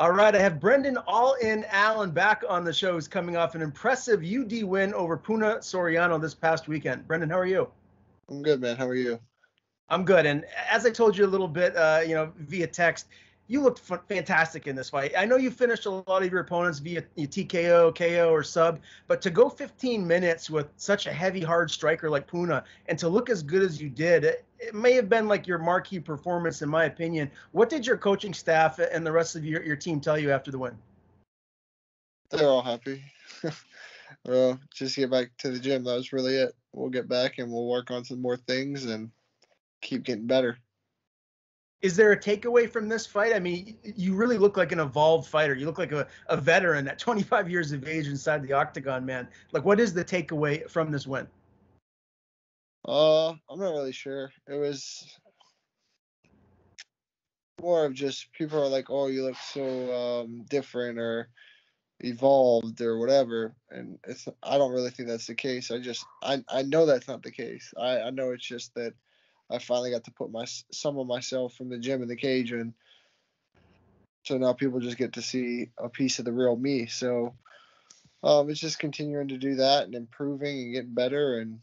All right, I have Brendan All In Allen back on the show. He's coming off an impressive UD win over Puna Soriano this past weekend. Brendan, how are you? I'm good, man. How are you? I'm good. And as I told you a little bit, via text, you looked fantastic in this fight. I know you finished a lot of your opponents via TKO, KO, or sub, but to go 15 minutes with such a heavy, hard striker like Puna and to look as good as you did, it may have been like your marquee performance, in my opinion. What did your coaching staff and the rest of your team tell you after the win? They're all happy. Well, just get back to the gym. That was really it. We'll get back and we'll work on some more things and keep getting better. Is there a takeaway from this fight? I mean, you really look like an evolved fighter. You look like a veteran at 25 years of age inside the octagon, man. Like, what is the takeaway from this win? I'm not really sure. It was more of just people are like, oh, you look so different or evolved or whatever, and I don't really think that's the case. I know that's not the case. I know it's just that I finally got to put some of myself from the gym in the cage, and so now people just get to see a piece of the real me. So it's just continuing to do that and improving and getting better, and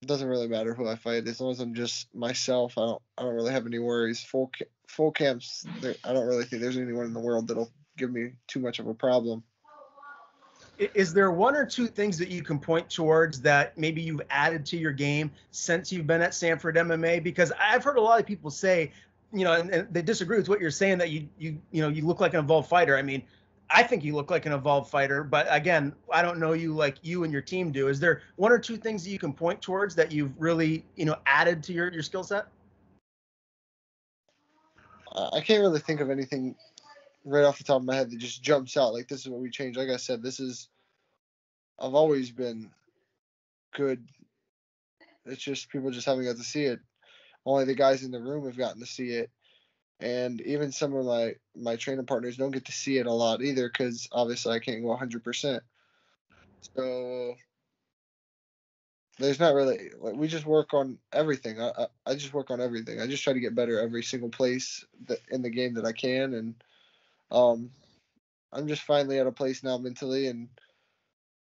it doesn't really matter who I fight as long as I'm just myself. I don't really have any worries. Full camps, I don't really think there's anyone in the world that'll give me too much of a problem. Is there one or two things that you can point towards that maybe you've added to your game since you've been at Sanford MMA? Because I've heard a lot of people say, and they disagree with what you're saying, that you look like an evolved fighter. I mean, I think you look like an evolved fighter, but again, I don't know you like you and your team do. Is there one or two things that you can point towards that you've really, added to your skill set? I can't really think of anything right off the top of my head that just jumps out like this is what we changed. Like I said, I've always been good. It's just people just haven't got to see it. Only the guys in the room have gotten to see it, and even some of my training partners don't get to see it a lot either because obviously I can't go 100%. So there's not really like we just work on everything. I just work on everything. I just try to get better every single place in the game that I can, and I'm just finally at a place now mentally and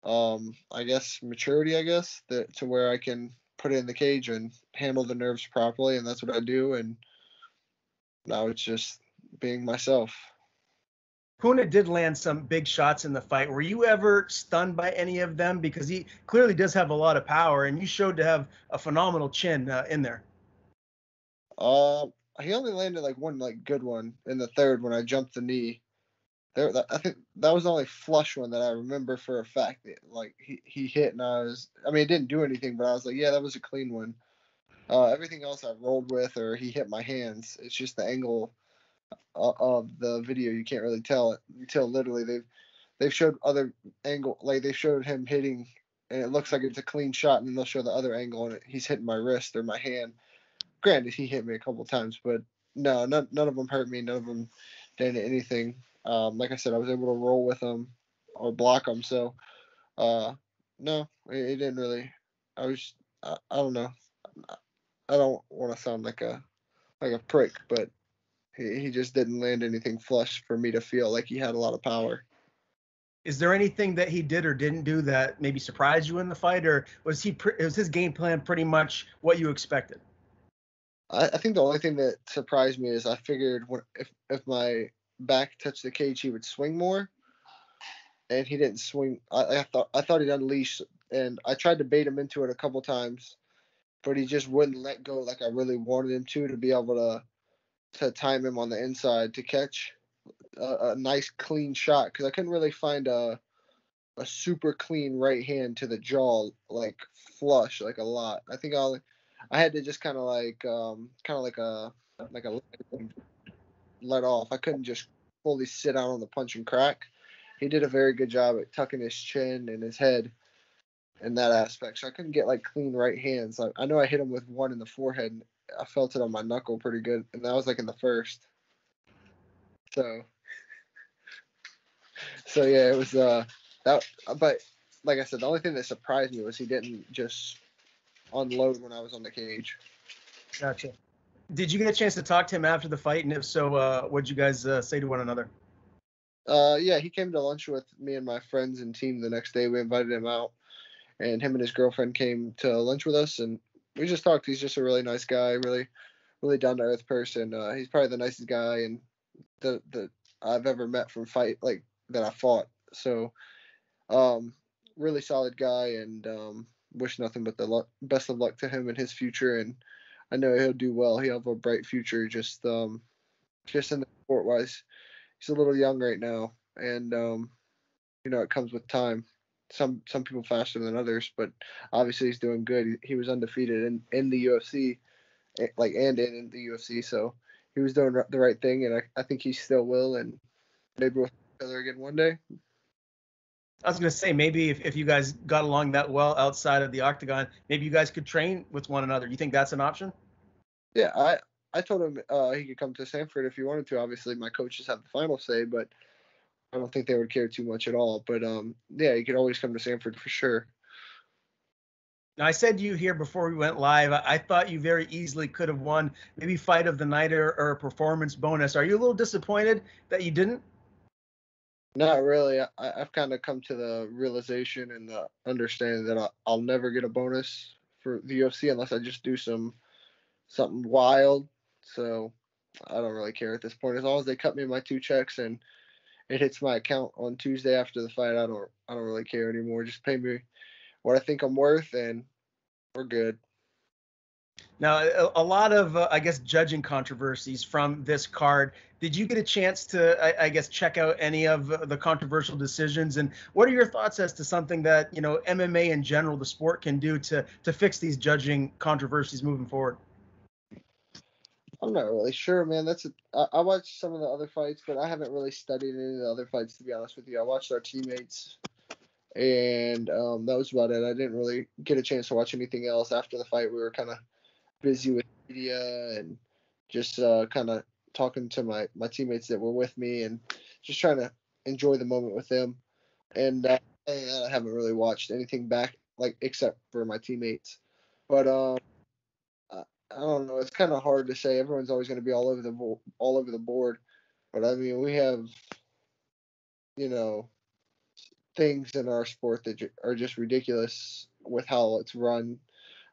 I guess maturity, that to where I can put it in the cage and handle the nerves properly, and that's what I do. And now it's just being myself. Puna did land some big shots in the fight. Were you ever stunned by any of them? Because he clearly does have a lot of power, and you showed to have a phenomenal chin in there. He only landed like one like good one in the third when I jumped the knee. I think that was the only flush one that I remember for a fact. That, like he hit, and I mean, it didn't do anything, but I was like, yeah, that was a clean one. Everything else I rolled with or he hit my hands. It's just the angle of the video. You can't really tell it until literally they've showed other angle, like they showed him hitting, and it looks like it's a clean shot, and then they'll show the other angle, and he's hitting my wrist or my hand. Granted, he hit me a couple times, but no, none of them hurt me. None of them did anything. Like I said, I was able to roll with them or block them. So, no, it didn't really. I don't know. I don't want to sound like a prick, but he just didn't land anything flush for me to feel like he had a lot of power. Is there anything that he did or didn't do that maybe surprised you in the fight, or was his game plan pretty much what you expected? I think the only thing that surprised me is I figured if my back touched the cage, he would swing more, and he didn't swing. I thought he'd unleash, and I tried to bait him into it a couple times, but he just wouldn't let go like I really wanted him to be able to time him on the inside to catch a nice clean shot because I couldn't really find a super clean right hand to the jaw like flush like a lot. I think I had to just kind of like a let off. I couldn't just fully sit down on the punch and crack. He did a very good job at tucking his chin and his head in that aspect. So I couldn't get like clean right hands. I know I hit him with one in the forehead. And I felt it on my knuckle pretty good, and that was like in the first. So yeah, it was that. But like I said, the only thing that surprised me was he didn't just unload when I was on the cage. Gotcha. Did you get a chance to talk to him after the fight? And if so, what'd you guys say to one another? Yeah, he came to lunch with me and my friends and team the next day. We invited him out, and him and his girlfriend came to lunch with us, and we just talked. He's just a really nice guy, really down to earth person. He's probably the nicest guy and the I've ever met from fight like that I fought. So, um, really solid guy, and wish nothing but the best of luck to him in his future. And I know he'll do well. He'll have a bright future. Just in the sport wise, he's a little young right now, and it comes with time. Some people faster than others, but obviously he's doing good. He was undefeated in the UFC, and in the UFC, so he was doing the right thing, and I think he still will, and maybe we'll see each other again one day. I was gonna say maybe if you guys got along that well outside of the octagon, maybe you guys could train with one another. You think that's an option? Yeah, I told him he could come to Sanford if he wanted to. Obviously, my coaches have the final say, but I don't think they would care too much at all. But yeah, he could always come to Sanford for sure. Now, I said to you here before we went live, I thought you very easily could have won maybe fight of the night or a performance bonus. Are you a little disappointed that you didn't? Not really. I've kind of come to the realization and the understanding that I'll never get a bonus for the UFC unless I just do something wild. So I don't really care at this point. As long as they cut me my 2 checks and it hits my account on Tuesday after the fight, I don't really care anymore. Just pay me what I think I'm worth, and we're good. Now, a lot of, I guess, judging controversies from this card. Did you get a chance to, I guess, check out any of the controversial decisions? And what are your thoughts as to something that, MMA in general, the sport, can do to fix these judging controversies moving forward? I'm not really sure, man. I watched some of the other fights, but I haven't really studied any of the other fights, to be honest with you. I watched our teammates, and that was about it. I didn't really get a chance to watch anything else after the fight. We were kind of busy with media and just kind of talking to my teammates that were with me and just trying to enjoy the moment with them. And I haven't really watched anything back, like except for my teammates. But I don't know. It's kind of hard to say. Everyone's always going to be all over the board. But I mean, we have you know things in our sport that are just ridiculous with how it's run.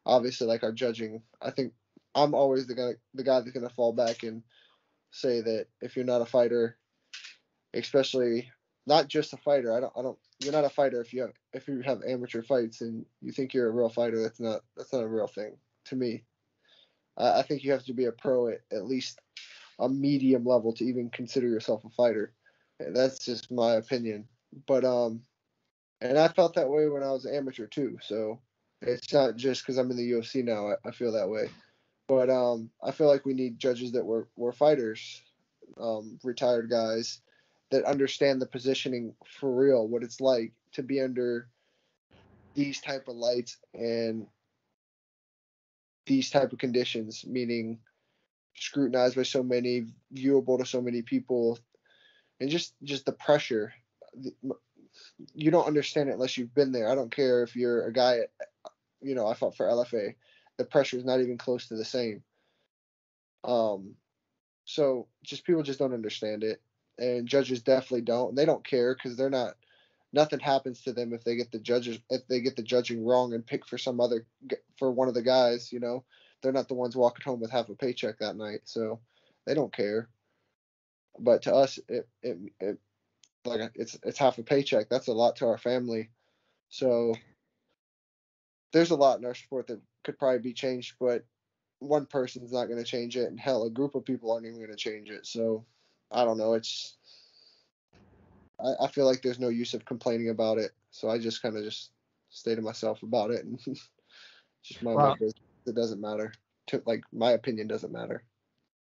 Obviously, like our judging. I think I'm always the guy that's going to fall back and say that if you're not a fighter, especially not just a fighter, I don't. You're not a fighter if you have amateur fights and you think you're a real fighter. That's not a real thing to me. I think you have to be a pro at least a medium level to even consider yourself a fighter. And that's just my opinion. But and I felt that way when I was amateur too. So it's not just because I'm in the UFC now. I feel that way. But I feel like we need judges that were fighters, retired guys that understand the positioning for real, what it's like to be under these type of lights and these type of conditions, meaning scrutinized by so many, viewable to so many people, and just the pressure. You don't understand it unless you've been there. I don't care if you're a guy. I fought for LFA. The pressure is not even close to the same. Um, so just people just don't understand it, and judges definitely don't. And they don't care because they're not. Nothing happens to them if they get the judging wrong and pick for one of the guys. They're not the ones walking home with half a paycheck that night, so they don't care. But to us, it like it's half a paycheck. That's a lot to our family. So there's a lot in our sport that could probably be changed, but one person's not going to change it, and hell, a group of people aren't even going to change it. So I don't know. I feel like there's no use of complaining about it. So I just kind of just stay to myself about it and just mind my Well, business. It doesn't matter. Like my opinion doesn't matter.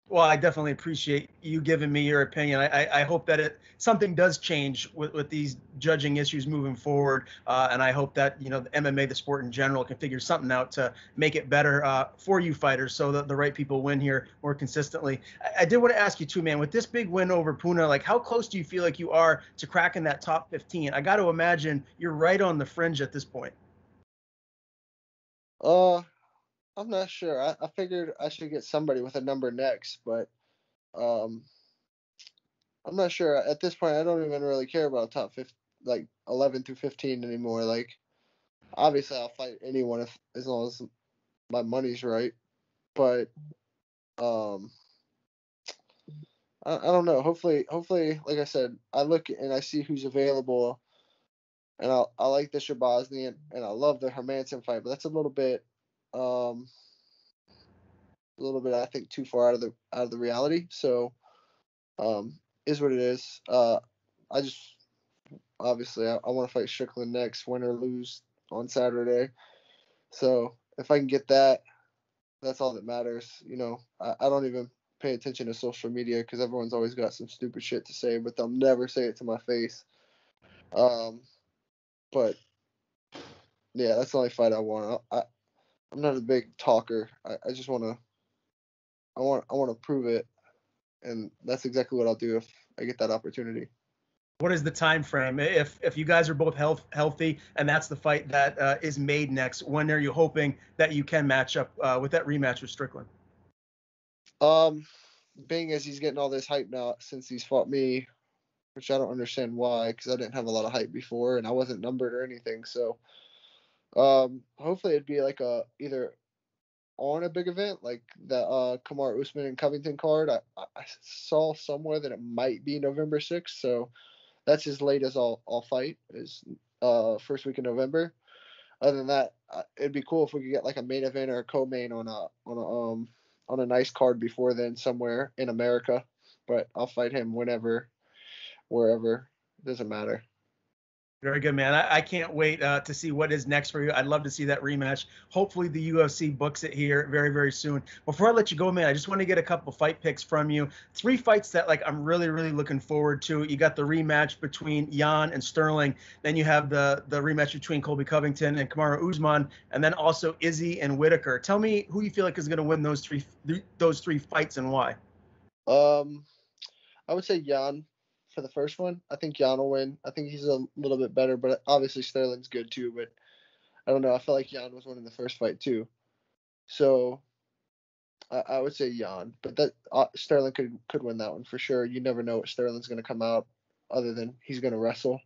Well, I definitely appreciate you giving me your opinion. I hope that something does change with these judging issues moving forward, and I hope that the MMA, the sport in general, can figure something out to make it better for you fighters, so that the right people win here more consistently. I did want to ask you too, man, with this big win over Puna, like how close do you feel like you are to cracking that top 15? I got to imagine you're right on the fringe at this point. Uh, I'm not sure. I figured I should get somebody with a number next, but um, I'm not sure. At this point, I don't even really care about top 15, like 11 through 15 anymore. Like, obviously, I'll fight anyone as long as my money's right. But um, I don't know. Hopefully, like I said, I look and I see who's available, and I like the Shabazny and I love the Hermanson fight, but that's um, a little bit I think too far out of the reality. So is what it is. I just obviously I want to fight Strickland next, win or lose on Saturday. So if I can get that, that's all that matters. You know, I don't even pay attention to social media because everyone's always got some stupid shit to say, but they'll never say it to my face. Um, but yeah, that's the only fight I want. I'm not a big talker. I just want to I want to prove it, and that's exactly what I'll do if I get that opportunity. What is the time frame? If you guys are both healthy and that's the fight that is made next, when are you hoping that you can match up with that rematch with Strickland? Um, being as he's getting all this hype now since he's fought me, which I don't understand why, because I didn't have a lot of hype before and I wasn't numbered or anything. So, hopefully it'd be like a either on a big event like the Kamaru Usman and Covington card. I saw somewhere that it might be November 6th, so that's as late as I'll fight is first week in November. Other than that, it'd be cool if we could get like a main event or a co-main on a nice card before then somewhere in America. But I'll fight him whenever, wherever. It doesn't matter. Very good, man. I can't wait to see what is next for you. I'd love to see that rematch. Hopefully, the UFC books it here very, very soon. Before I let you go, man, I just want to get a couple fight picks from you. 3 fights that like I'm really, really looking forward to. You got the rematch between Jan and Sterling. Then you have the rematch between Colby Covington and Kamaru Usman, and then also Izzy and Whitaker. Tell me who you feel like is going to win those three fights and why. Um, I would say Jan for the first one. I think Jan will win. I think he's a little bit better, but obviously Sterling's good too. But I don't know. I feel like Jan was winning the first fight too. So I would say Jan, but that Sterling could win that one for sure. You never know what Sterling's going to come out, other than he's going to wrestle.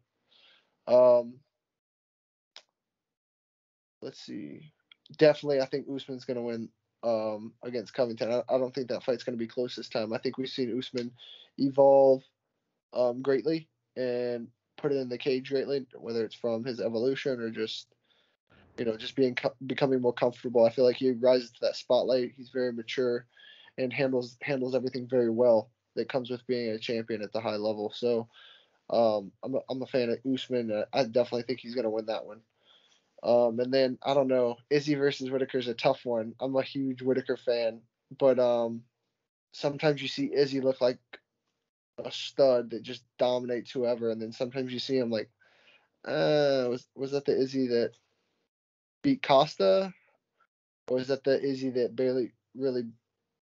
Um, let's see. Definitely, I think Usman's going to win against Covington. I don't think that fight's going to be close this time. I think we've seen Usman evolve greatly and put it in the cage greatly, whether it's from his evolution or just just becoming more comfortable. I feel like he rises to that spotlight. He's very mature and handles everything very well that comes with being a champion at the high level. So I'm a fan of Usman. I definitely think he's going to win that one. And then I don't know, Izzy versus Whitaker is a tough one. I'm a huge Whitaker fan, but sometimes you see Izzy look like a stud that just dominates whoever, and then sometimes you see him like, was that the Izzy that beat Costa, or was that the Izzy that barely really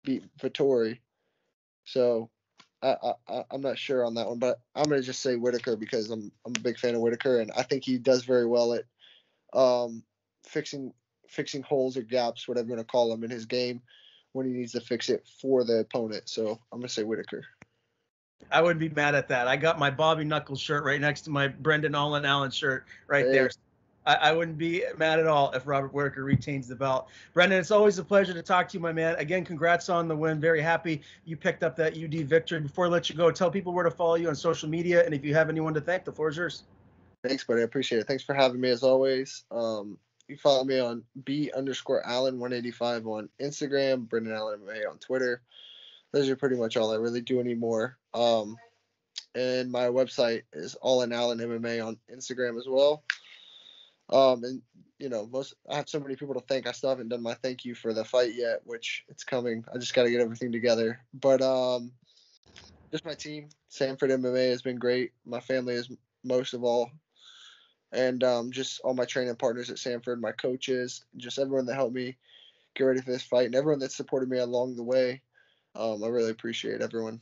beat Vittori? So I'm not sure on that one, but I'm gonna just say Whitaker because I'm a big fan of Whitaker, and I think he does very well at um, fixing holes or gaps, whatever you want to call them, in his game when he needs to fix it for the opponent. So I'm gonna say Whitaker. I wouldn't be mad at that. I got my Bobby Knuckles shirt right next to my Brendan Allen shirt right Hey, there. I wouldn't be mad at all if Robert Whitaker retains the belt. Brendan, it's always a pleasure to talk to you, my man. Again, congrats on the win. Very happy you picked up that UD victory. Before I let you go, tell people where to follow you on social media, and if you have anyone to thank, the floor is yours. thanks, buddy. I appreciate it. Thanks for having me as always. You follow me on B_Allen185 on Instagram, Brendan Allen MMA on Twitter. Those are pretty much all I really do anymore. And my website is All in Allen MMA on Instagram as well. And I have so many people to thank. I still haven't done my thank you for the fight yet, which it's coming. I just got to get everything together. But just my team, Sanford MMA has been great. My family is most of all, and just all my training partners at Sanford, my coaches, just everyone that helped me get ready for this fight, and everyone that supported me along the way. I really appreciate everyone.